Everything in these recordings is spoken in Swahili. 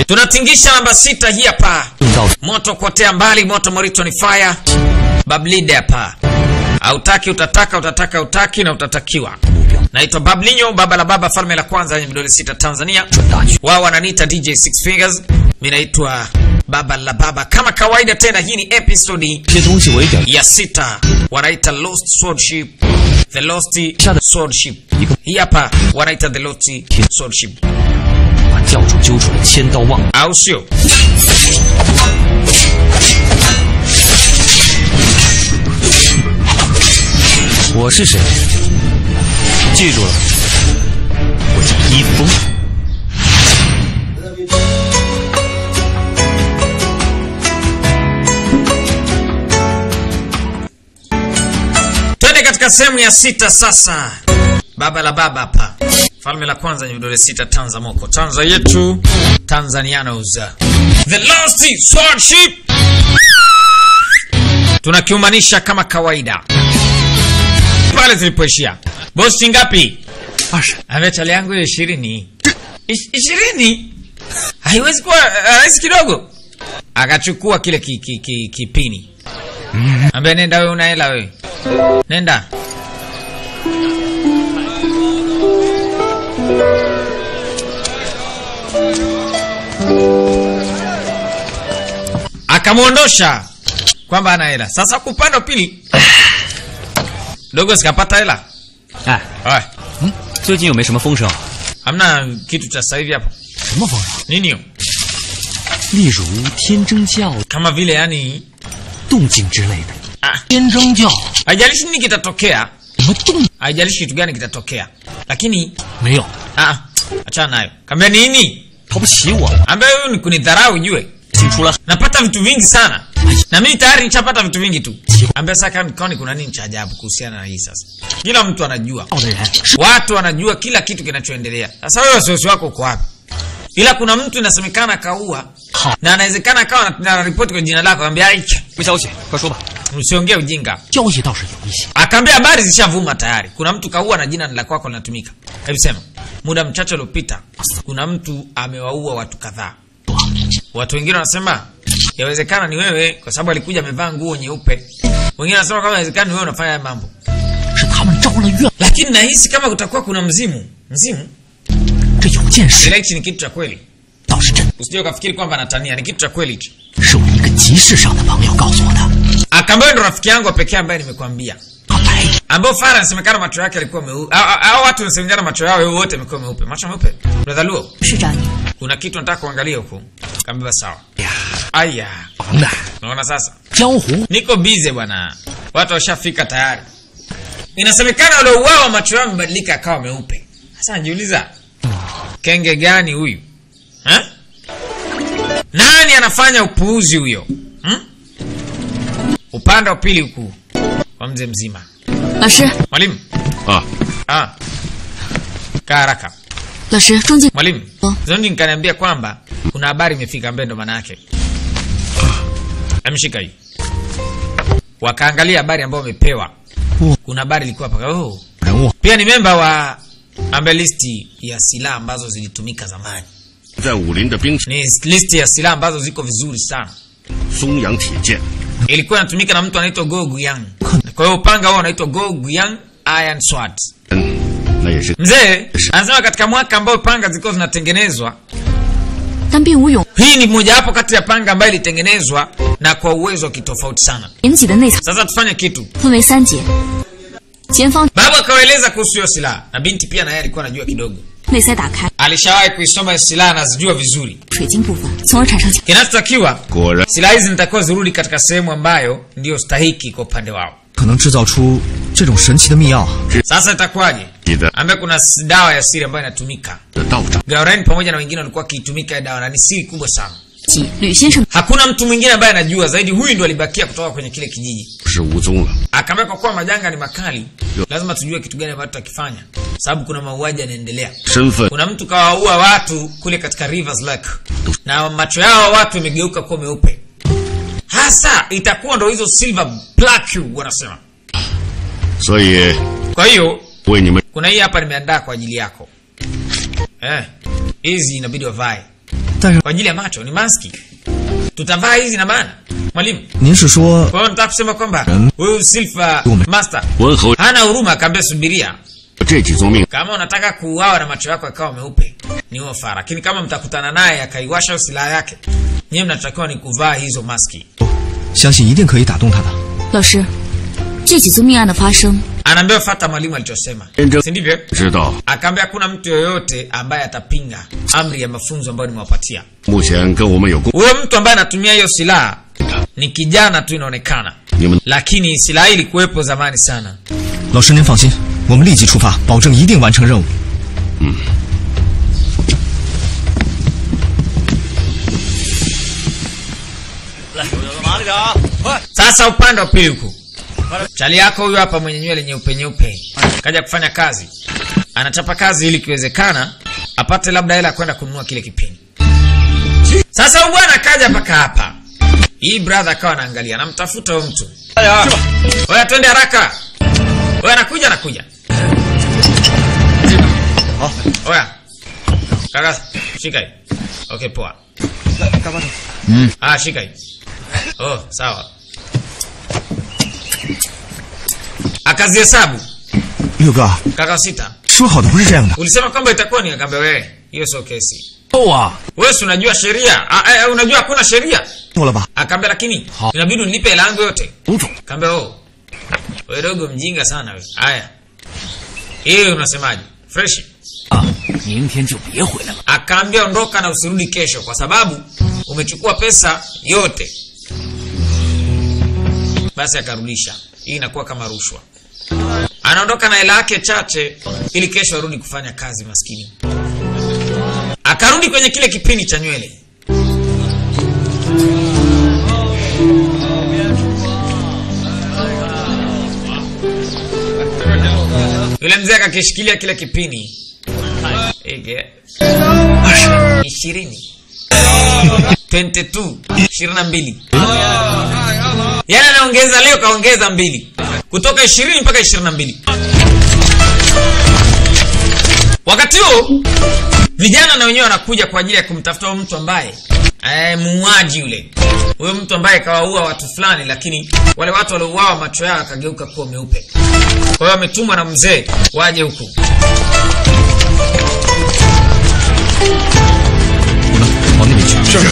Tunatingisha namba 6 hii hapa. Moto kuotea mbali, moto morito ni fire. Bablide hapa. Hautaki utataka, utataka utaki na utatakiwa. Naitwa Bablinyo, baba la baba, falme la kwanza yenye vidole 6 Tanzania. Wao wananiita DJ Six Fingers. Mimi naitwa baba la baba. Kama kawaida tena, hii ni episode ya 6. Wanaita Lost Swordship. The Lost Swordship. Hii hapa wanaita The Lost Swordship. Au sio? Twende katika sehemu ya 6 sasa. Baba la baba hapa. Falme la kwanza yenye vidole 6 Tanzamoko. Tanza yetu Tanzanianos. The Lost Swordship. Tunakiumanisha kama kawaida. Pale zilipoishia. Boss ngapi? Amechale yangu 20. 20? Haiwezi kuwa rahisi kidogo. Akachukua kile kipini. Ambaye nenda wewe, una hela wewe. Nenda. Akamuondosha kwamba ana hela. Sasa kupanda pili. Dogo sikapata hela. Hamna kitu cha sasa hivi hapa. Nini hiyo? Kama vile yani haijalishi nini kitatokea. Haijalishi kitu gani kitatokea. Lakini achana nayo. Kambia nini? Ambaye huyu ni kunidharau ujue. Napata vitu vingi sana. Na mimi tayari nishapata vitu vingi tu. Ambaye sasa kani kuna nini cha ajabu kuhusiana na hii sasa. Kila mtu anajua. Watu wanajua kila kitu kinachoendelea. Sasa wewe wasiwasi wako uko wapi? Ila kuna mtu inasemekana kaua na anawezekana akawa na report kwa jina lako, anambia acha. Usiongee ujinga. Akaambia habari zishavuma tayari. Kuna mtu kaua na jina la kwako linatumika. Hebu sema. Muda mchache uliopita kuna mtu amewaua watu kadhaa. Watu wengine wanasema yawezekana ni wewe kwa sababu alikuja amevaa nguo nyeupe. Wengine wanasema kama yawezekana ni wewe unafanya haya mambo. Lakini nahisi kama kutakuwa kuna mzimu. Mzimu? Ile ni kitu cha kweli. Usije ukafikiri kwamba anatania, ni kitu cha kweli hicho. Akaambia ndo rafiki yangu pekee ambaye nimekuambia. Ambao Farah anasemekana macho yake yalikuwa meupe. Hao watu wanasemekana macho yao wote yamekuwa meupe. Macho meupe. Unadhaluo? Kuna kitu nataka kuangalia huko. Kaambia sawa. Aya. Unaona sasa? Niko busy bwana. Watu washafika tayari. Inasemekana wale wao macho yao yamebadilika akawa meupe. Sasa najiuliza kenge gani huyu? Nani anafanya upuuzi huyo? Upande wa pili huku kwa mzee mzima. Mwalimu. Karaka. Mwalimu. Zondi nikaniambia kwamba kuna habari imefika ambaye ndo maana yake. Amshika hii. Wakaangalia habari ambayo wamepewa. Kuna habari ilikuwa paka. Pia ni member wa ambaye listi ya silaha ambazo zilitumika zamani. Ni listi ya silaha ambazo ziko vizuri sana. Ilikuwa inatumika na mtu anaitwa Go Guyang. Kwa hiyo upanga wao unaitwa Go Guyang Iron Sword. Mzee anasema katika mwaka ambao panga zilikuwa zinatengenezwa, hii ni moja hapo kati ya panga ambayo ilitengenezwa na kwa uwezo kitofauti sana. Sasa tufanye kitu. Baba akaeleza kuhusu hiyo silaha na binti pia naye alikuwa anajua kidogo. Alishawahi kuisoma silaha na zijua vizuri. Kinachotakiwa silaha hizi zitakuwa zirudi katika sehemu ambayo ndio stahiki kwa upande wao. Sasa itakuwaje? Ambaye kuna dawa ya siri ambayo inatumika. Gaoren pamoja na wengine walikuwa kiitumika dawa na ni siri kubwa sana. Hakuna mtu mwingine ambaye anajua zaidi, huyu ndo alibakia kutoka kwenye kile kijiji. Akamweka kwa kuwa majanga ni makali, lazima tujue kitu gani ambacho tutakifanya, sababu kuna mauaji yanaendelea. Kuna mtu kawaua watu kule katika Rivers Lake na macho yao watu yamegeuka kuwa meupe. Hasa itakuwa ndo hizo silver black wanasema. Kwa hiyo kuna hii hapa nimeandaa kwa ajili yako. Hizi inabidi wavae. kwa ajili ya macho, ni maski. Tutavaa hizi na maana. Mwalimu. 您是说 kwa nataka kusema kwamba huyu Silver Master hana huruma, akaambia subiria. Kama unataka kuuawa na macho yako yakawa meupe, ni ofa. Lakini kama mtakutana naye akaiwasha silaha yake, nyinyi mnatakiwa ni kuvaa hizo maski. 相信一定可以打动他的。 老师，这几宗命案的发生， anaambia fuata mwalimu alichosema. Si ndivyo? 知道. Akaambia kuna mtu yoyote ambaye atapinga amri ya mafunzo ambayo nimewapatia. 目前跟我们有共 Huyo mtu ambaye anatumia hiyo silaha ni kijana tu inaonekana. Lakini silaha hii ilikuwepo zamani sana. 老师您放心，我们立即出发，保证一定完成任务。 Sasa upande wa pili huko. Chali yako huyo hapa mwenye nywele nyeupe nyeupe. Kaja kufanya kazi. Anachapa kazi ili kiwezekana apate labda hela kwenda kununua kile kipini. Sasa huyu bwana kaja mpaka hapa. Hii brother akawa anaangalia, anamtafuta huyo mtu. Oya twende haraka. Oya anakuja. Oya. Kaka, shika hii. Okay, poa. Shika hii. Oh, sawa. Akazihesabu. 六哥， Kaka 6. 说好的不是这样的。 Ulisema kwamba itakuwa ni, akambe wewe. Hiyo sio kesi. 哇， Wewe si unajua sheria? Unajua hakuna sheria? 错了吧？ Akambe lakini inabidi nilipe hela yangu yote. Akambe wewe dogo mjinga sana wewe. Haya. Hiyo unasemaje? Fresh. 明天就别回来了。 Akaambia ondoka na usirudi kesho kwa sababu umechukua pesa yote. Basi akarudisha. Hii inakuwa kama rushwa. Anaondoka na hela yake chache ili kesho arudi kufanya kazi maskini. Akarudi kwenye kile kipini cha nywele. Yule mzee akakishikilia kile kipini. 20 22 22. Yana anaongeza leo kaongeza 2. Kutoka 20 mpaka 22. Wakati huo vijana na wenyewe wanakuja kwa ajili ya kumtafuta mtu ambaye muuaji yule. Huyo mtu ambaye kawaua watu fulani lakini wale watu waliouawa macho yao yakageuka kuwa meupe. Kwa hiyo ametumwa na mzee waje huku.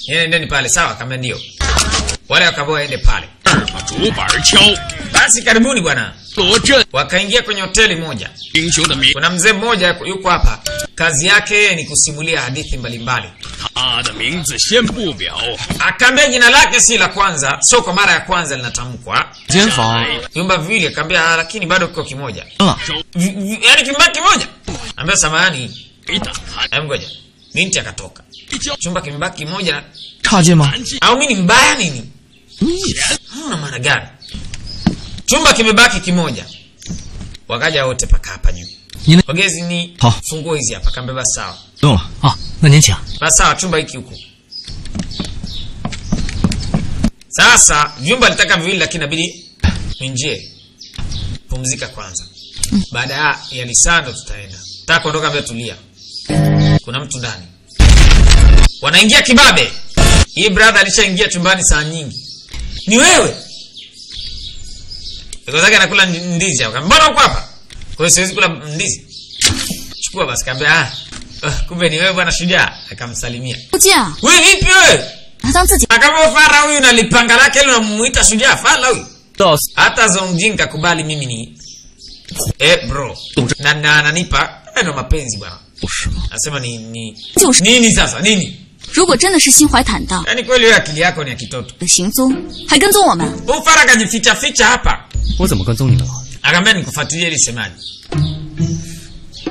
Nendeni pale sawa kama ndio. Wale wakaboa waende pale. Basi karibuni bwana. Wakaingia kwenye hoteli moja. Kuna mzee mmoja yuko hapa. Kazi yake ni kusimulia hadithi mbalimbali. Akaambia jina lake si la kwanza, sio kwa mara ya kwanza linatamkwa. Vyumba viwili akaambia lakini bado kiko kimoja. Yaani chumba kimoja. Ambia samahani. Ngoja. Binti akatoka. Chumba kimebaki kimoja. Au mimi ni mbaya nini? Hauna maana gani? Chumba kimebaki kimoja. Wakaja wote paka hapa juu. Wagezi ni funguo hizi hapa. Kambeba sawa. na您请. Basi sawa, chumba hiki huko. Sasa vyumba litaka viwili lakini inabidi nje. Pumzika kwanza. Baada ya lisando tutaenda. Nataka kuondoka mbele, tulia. Kuna mtu ndani. Wanaingia kibabe. Hii brother alishaingia chumbani saa nyingi. Ni wewe? Kwa sababu anakula ndizi hapo. Mbona uko hapa? Kwa hiyo siwezi kula ndizi. Chukua basi, kaambia kumbe ni wewe bwana Shujaa. Akamsalimia. Wewe vipi wewe? Akama fara huyu na lipanga lake ile unamuita Shujaa fala huyu. Hata Zongjinga kubali mimi ni bro. Na ananipa ndio mapenzi bwana. Nasema ni nini sasa? Nini? 如果真的是心怀坦荡， yani kweli wewe akili yako ni ya kitoto. 的行踪还跟踪我们？ Ufara kajificha ficha hapa. 我怎么跟踪你的了？ Akamwambia nikufuatilie ili semaje.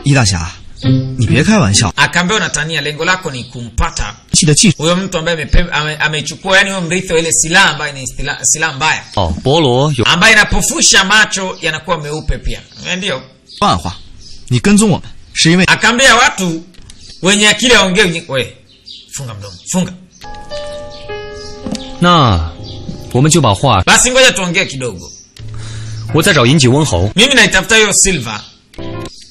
易大侠，你别开玩笑。 Akamwambia unatania, lengo lako ni kumpata 记得记住 huyo mtu ambaye amechukua yani huyo mrithi wa ile silaha ambayo ni silaha mbaya. 哦，菠萝有 ambaye inapofusha macho yanakuwa meupe pia. Ndio. 万话，你跟踪我们是因为 Akaambia watu wenye akili waongee. Wewe funga mdomo, funga. 那我们就把话， Basi ngoja tuongee kidogo. 我再找银井温侯 Mimi naitafuta hiyo Silver.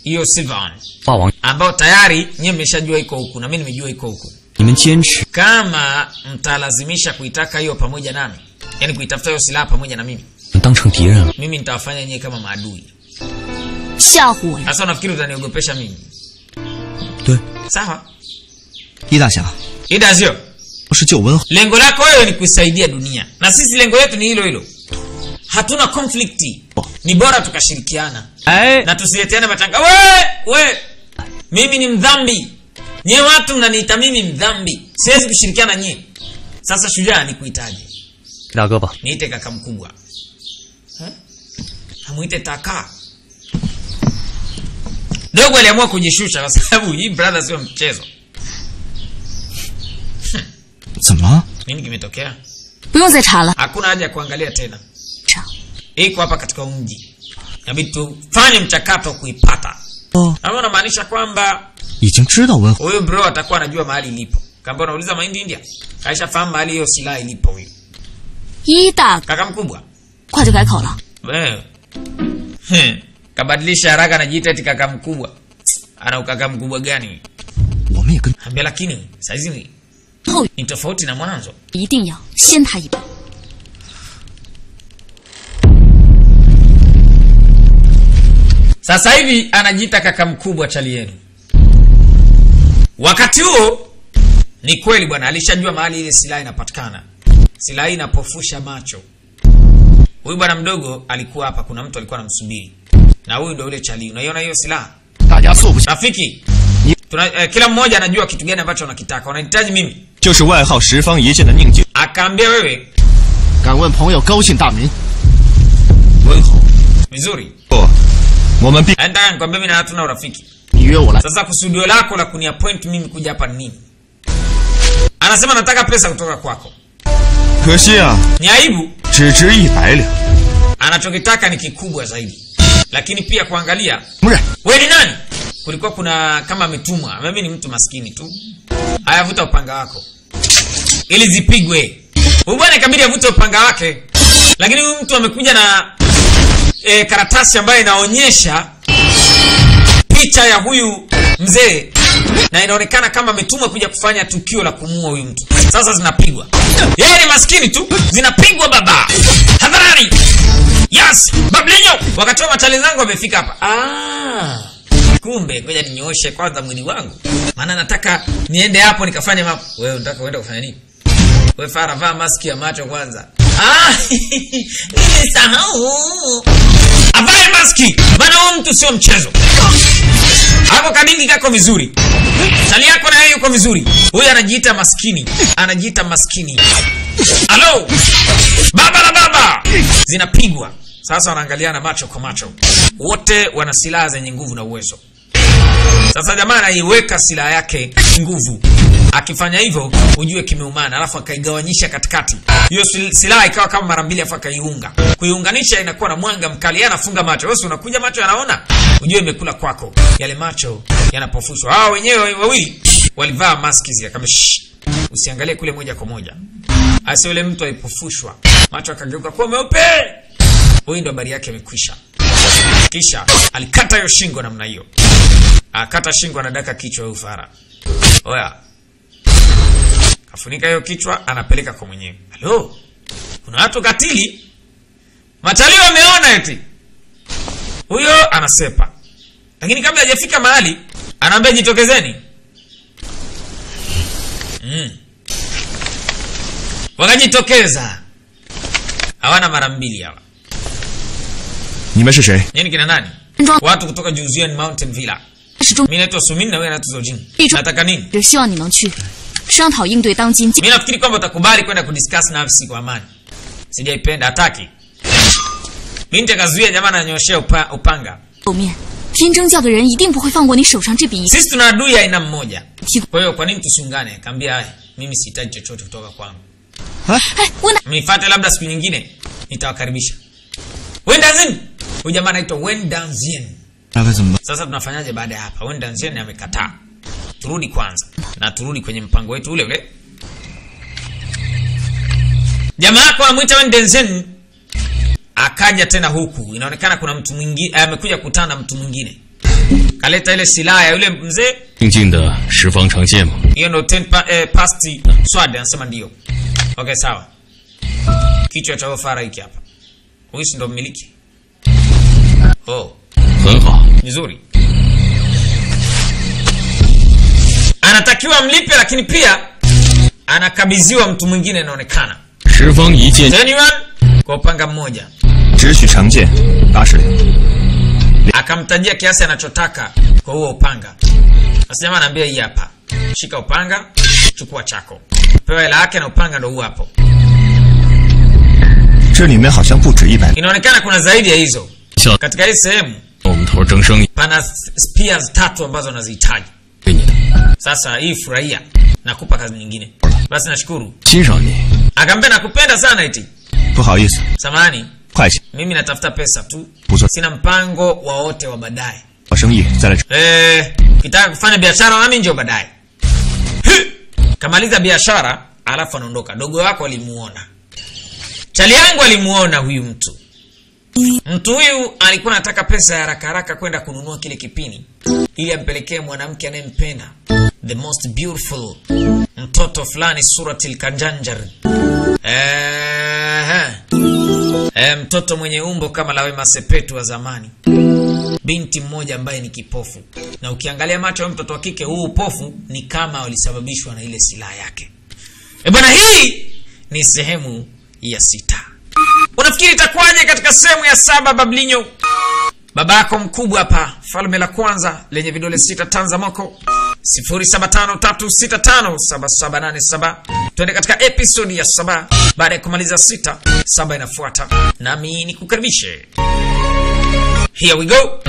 Hiyo Silver on. 霸王 Ambao tayari nyinyi mmeshajua iko huku na mimi nimejua iko huku. 你们坚持 kama mtalazimisha kuitaka hiyo pamoja nami, yani kuitafuta hiyo silaha pamoja na mimi, 当成敌人了。 mimi nitawafanya nyewe kama maadui. 吓唬我呀！ Sasa unafikiri utaniogopesha mimi? 对， Sawa. 易大侠， Ida sio 是救温侯， lengo lako wewe ni kusaidia dunia, na sisi lengo letu ni hilo hilo. Hatuna conflict, ni bora tukashirikiana. 哎， Na tusileteane matanga. We, mimi ni mdhambi, nyewe watu mnaniita mimi mdhambi, siwezi kushirikiana nyie. Sasa shujaa ni kuitaje? 大哥吧， Niite kaka mkubwa. Hamuite taka. Dogo aliamua kujishusha kwa sababu hii brother sio mchezo. 怎么？ Nini kimetokea? 不用再查了。 Hakuna haja ya kuangalia tena. 查， Iko hapa katika mji. Inabidi tufanye mchakato kuipata. 哦， Hapo inamaanisha kwamba 已经知道温侯， huyo bro atakuwa anajua mahali ilipo. Kama unauliza mahindi India, kaisha fahamu mahali hiyo silaha ilipo huyo. 一大 Kaka mkubwa. 快就改口了。 Kabadilisha haraka anajiita eti kaka mkubwa. Ana ukaka mkubwa gani? 我们也跟 Ambia lakini saizi 后 ni tofauti na mwanzo. 一定要先他一步。 Sasa hivi anajiita kaka mkubwa chali yenu. Wakati huo ni kweli bwana alishajua mahali ile silaha inapatikana. Silaha hii inapofusha macho. Huyu bwana mdogo alikuwa hapa, kuna mtu alikuwa anamsubiri. Na huyu ndio yule chali. Unaiona hiyo silaha? 大家坐不下， Rafiki, kila mmoja anajua kitu gani ambacho unakitaka. Unahitaji mimi? 就是外号十方一剑的宁景。 Akaambia wewe, 敢问朋友高姓大名？温侯。 vizuri. 不，我们必 Nataka nikwambie mimi na hatuna urafiki. 你约我来。 Sasa kusudio lako la kuniappoint mimi kuja hapa ni nini? Anasema nataka pesa kutoka kwako. 可惜啊， Ni aibu. 只值100两。 Anachokitaka ni kikubwa zaidi. Lakini pia kuangalia, 不是， wewe ni nani? Kulikuwa kuna kama ametumwa. Mimi ni mtu maskini tu. Haya, vuta upanga wako ili zipigwe. Huyu bwana ikabidi avute upanga wake. Lakini huyu mtu amekuja na karatasi ambayo inaonyesha picha ya huyu mzee na inaonekana kama ametumwa kuja kufanya tukio la kumuua huyu mtu. Sasa zinapigwa. Yeye ni maskini tu, zinapigwa baba. Hadharani. Yes, bablenyo. Wakati wa matali zangu wamefika hapa. Kumbe ngoja ninyooshe kwanza mwili wangu. Maana nataka niende hapo nikafanye mambo. Wewe unataka uende kufanya nini? Wewe fara vaa maski ya macho kwanza. Nimesahau. Avae maski. Maana huyu mtu sio mchezo. Hapo kadingi kako vizuri. Tali yako na yeye yuko vizuri. Huyu anajiita maskini. Anajiita maskini. Halo. Baba la baba. Zinapigwa. Sasa wanaangaliana macho kwa macho. Wote wana silaha zenye nguvu na uwezo. Sasa jamaa anaiweka silaha yake nguvu. Akifanya hivyo ujue kimeumana, alafu akaigawanyisha katikati. Hiyo silaha ikawa kama mara mbili, afa akaiunga. Kuiunganisha inakuwa na mwanga mkali, yeye anafunga macho. Wewe unakuja macho yanaona, ujue imekula kwako. Yale macho yanapofushwa. Hao wenyewe wawili walivaa maski zile kama usiangalie kule moja kwa moja. Asi yule mtu alipofushwa, macho akageuka kuwa meupe. Huyu ndo habari yake imekwisha. Kisha alikata hiyo shingo namna hiyo. Akata shingo, anadaka kichwa ya ufara. Oya. Kafunika hiyo kichwa, anapeleka kwa mwenyewe. Halo. Kuna watu katili. Matalio wameona eti. Huyo anasepa. Lakini kabla hajafika mahali, anaambia jitokezeni. Wakajitokeza. Hawana mara mbili hawa. 你们是谁？ Nini kina nani? Watu kutoka Juzian Mountain Villa. Mimi naitwa Sumin na wewe unaitwa Zojin. Nataka nini? 只希望你能去商讨应对当今 Mimi nafikiri kwamba utakubali kwenda kudiscuss na afisi kwa amani. Sijaipenda, hataki. Mimi nitakazuia jamaa ananyoshea upanga. 后面，天征教的人一定不会放过你手上这笔。 Sisi tuna adui aina mmoja. Kwa hiyo kwa nini tusiungane? Kaambia mimi sihitaji chochote kutoka kwangu. 哎，温达， Mnifuate labda siku nyingine nitawakaribisha. Wendanzin. Huyu jamaa anaitwa Wendanzin. 大概怎么办？ Sasa tunafanyaje baada ya hapa? Wendanzin amekataa. Turudi kwanza na turudi kwenye mpango wetu ule ule. Jamaa yako amuita Wendanzin akaja tena huku. Inaonekana kuna mtu mwingine amekuja kukutana na mtu mwingine. Kaleta ile silaha ya yule mzee 静静的十方长剑吗？ Hiyo ndo 10 past sword, anasema ndio. Okay, sawa. Kichwa cha Fara hiki hapa. Huyu ndo mmiliki. Oh, 很好。 nzuri. Anatakiwa mlipe, lakini pia anakabidhiwa mtu mwingine inaonekana. 十方一剑 Anyone? Kwa upanga mmoja. 只许长剑80两。 Akamtajia kiasi anachotaka kwa huo upanga. Sasa jamaa anaambia hii hapa. Shika upanga, chukua chako. Pewa hela yake na upanga ndo huu hapo. 这里面好像不止100。 Inaonekana kuna zaidi ya hizo. Katika hii sehemu 我们头争生意 pana spears 3 ambazo unazihitaji. 给你的， Sasa hii furahia, nakupa kazi nyingine. Basi nashukuru. 欣赏你。 Akamwambia nakupenda sana eti. 不好意思， Samahani, 会计， mimi natafuta pesa tu. 不错， Sina mpango wowote wa baadaye. 做生意再来。 Kitaka kufanya biashara nami njoo baadaye. Kamaliza biashara, alafu anaondoka. Dogo wako alimuona. Chali yangu alimuona huyu mtu. Mtu huyu alikuwa anataka pesa ya haraka haraka kwenda kununua kile kipini ili ampelekee mwanamke anayempenda, the most beautiful, mtoto fulani Suratil Kanjanjar. Mtoto mwenye umbo kama la Wema Sepetu wa zamani. Binti mmoja ambaye ni kipofu. Na ukiangalia macho ya mtoto wa kike, huu upofu ni kama walisababishwa na ile silaha yake. Bwana, hii ni sehemu ya 6. Unafikiri itakuwaje katika sehemu ya 7, Bablinyo? Babako mkubwa hapa, falme la kwanza lenye vidole 6 Tanzamoko. 0753657787. Twende katika episodi ya 7. Baada ya kumaliza 6, 7 inafuata. Nami nikukaribishe. Here we go.